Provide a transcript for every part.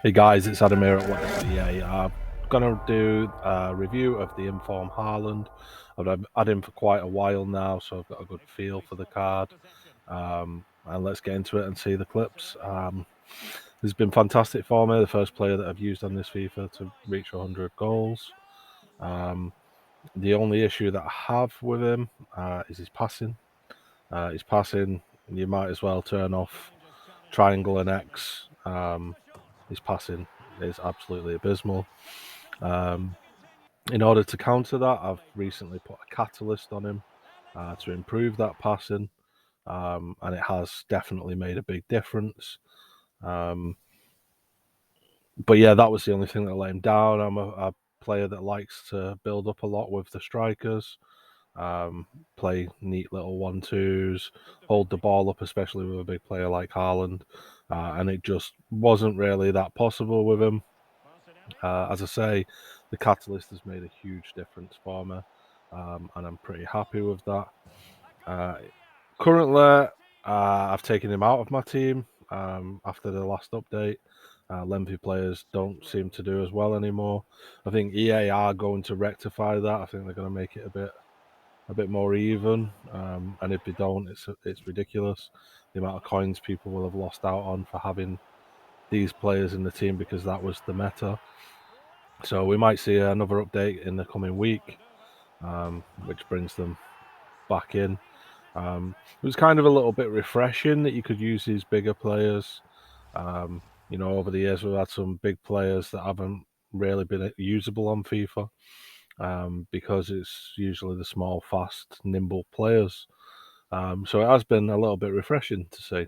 Hey guys, it's Adam here at What Is EA. I'm gonna do a review of the Inform Haaland. I've had him for quite a while now, so I've got a good feel for the card. And let's get into it and see the clips. He's been fantastic for me. The first player that I've used on this FIFA to reach 100 goals. The only issue that I have with him is his passing. His passing, you might as well turn off triangle and X. His passing is absolutely abysmal. In order to counter that, I've recently put a catalyst on him to improve that passing, and it has definitely made a big difference. But yeah, that was the only thing that let him down. I'm a player that likes to build up a lot with the strikers, play neat little 1-2s, hold the ball up, especially with a big player like Haaland, and it just wasn't really that possible with him. As I say, the catalyst has made a huge difference for me, and I'm pretty happy with that. Currently, I've taken him out of my team after the last update. Lengthy players don't seem to do as well anymore. I think EA are going to rectify that. I think they're going to make it a bit more even. And if they don't, it's ridiculous the amount of coins people will have lost out on for having these players in the team because that was the meta. So we might see another update in the coming week, which brings them back in. It was kind of a little bit refreshing that you could use these bigger players. Over the years we've had some big players that haven't really been usable on FIFA because it's usually the small, fast, nimble players. So it has been a little bit refreshing to see.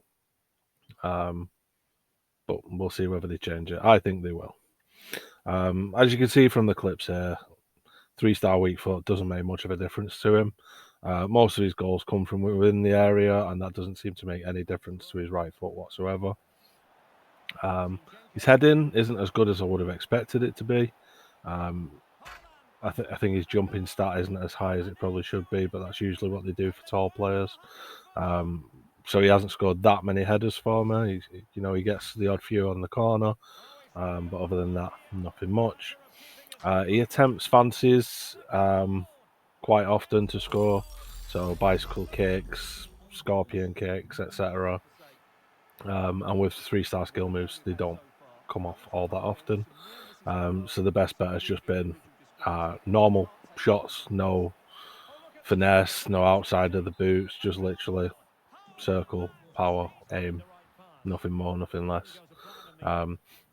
But we'll see whether they change it. I think they will. As you can see from the clips here, 3-star weak foot doesn't make much of a difference to him. Most of his goals come from within the area, and that doesn't seem to make any difference to his right foot whatsoever. His heading isn't as good as I would have expected it to be. I think his jumping stat isn't as high as it probably should be, but that's usually what they do for tall players. So he hasn't scored that many headers for me. He gets the odd few on the corner, but other than that, nothing much. He attempts fancies quite often to score, so bicycle kicks, scorpion kicks, etc. And with 3-star skill moves, they don't come off all that often. So the best bet has just been normal shots, no finesse, no outside of the boots, just literally circle, power, aim, nothing more, nothing less.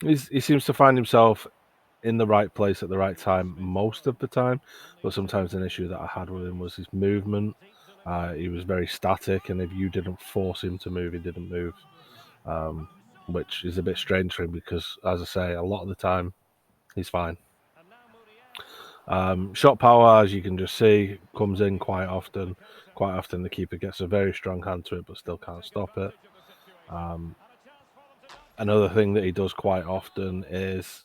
He seems to find himself in the right place at the right time most of the time, but sometimes an issue that I had with him was his movement. He was very static, and if you didn't force him to move, he didn't move, which is a bit strange for him because, as I say, a lot of the time he's fine. Shot power, as you can just see, comes in quite often. Quite often the keeper gets a very strong hand to it, but still can't stop it. Another thing that he does quite often is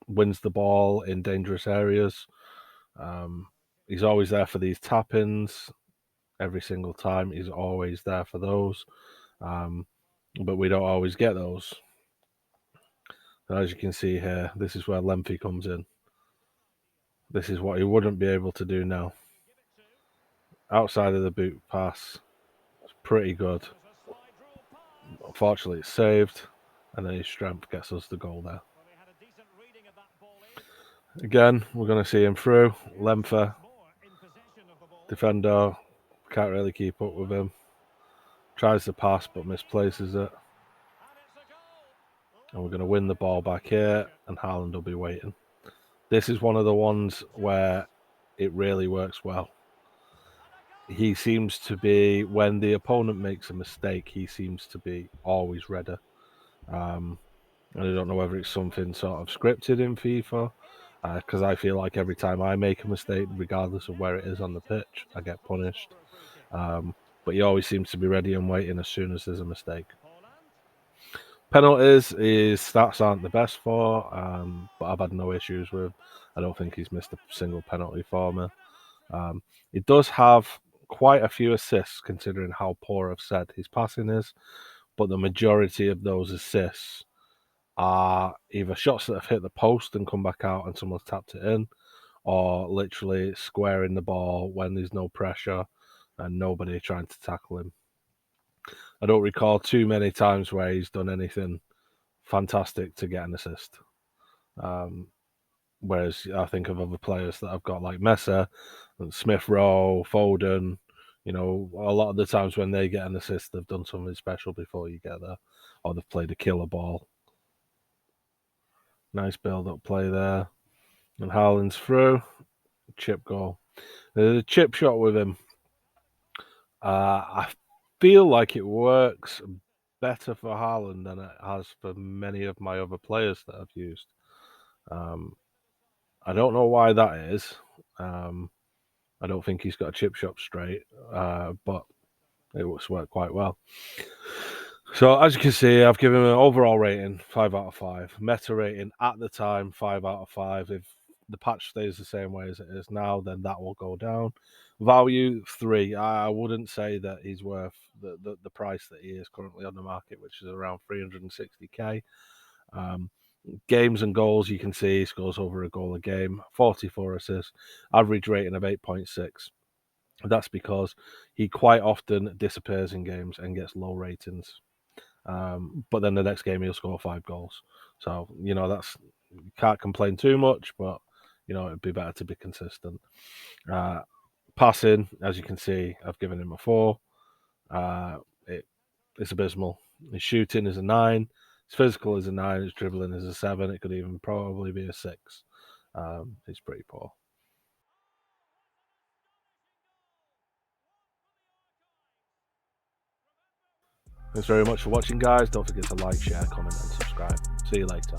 wins the ball in dangerous areas. He's always there for these tap-ins every single time. He's always there for those, but we don't always get those. So as you can see here, this is where Lemphy comes in. This is what he wouldn't be able to do now. Outside of the boot pass, it's pretty good. Unfortunately, it's saved, and then his strength gets us the goal there. Again, we're going to see him through. Lempher, defender, can't really keep up with him. Tries to pass, but misplaces it. And we're going to win the ball back here, and Haaland will be waiting. This is one of the ones where it really works well. He seems to be, when the opponent makes a mistake, he seems to be always ready. And I don't know whether it's something sort of scripted in FIFA, because I feel like every time I make a mistake, regardless of where it is on the pitch, I get punished. But he always seems to be ready and waiting as soon as there's a mistake. Penalties, his stats aren't the best for, but I've had no issues with. I don't think he's missed a single penalty for me. He does have quite a few assists, considering how poor I've said his passing is, but the majority of those assists are either shots that have hit the post and come back out and someone's tapped it in, or literally squaring the ball when there's no pressure and nobody trying to tackle him. I don't recall too many times where he's done anything fantastic to get an assist. Whereas I think of other players that I've got like Messi, Smith Rowe, Foden. A lot of the times when they get an assist, they've done something special before you get there, or they've played a killer ball. Nice build-up play there, and Haaland's through, chip goal. There's a chip shot with him. I feel like it works better for Haaland than it has for many of my other players that I've used. I don't know why that is. I don't think he's got a chip shot straight, but it worked quite well. So as you can see, I've given him an overall rating 5 out of 5. Meta rating at the time 5 out of 5. If the patch stays the same way as it is now, then that will go down. Value 3. I wouldn't say that he's worth the price that he is currently on the market, which is around 360k. Games and goals, you can see he scores over a goal a game, 44 assists, average rating of 8.6. That's because he quite often disappears in games and gets low ratings. But then the next game he'll score 5 goals. So, that's, you can't complain too much, but, it'd be better to be consistent. Passing, as you can see, I've given him a 4. It's abysmal. His shooting is a 9. His physical is a 9. His dribbling is a 7. It could even probably be a 6. It's pretty poor. Thanks very much for watching, guys. Don't forget to like, share, comment, and subscribe. See you later.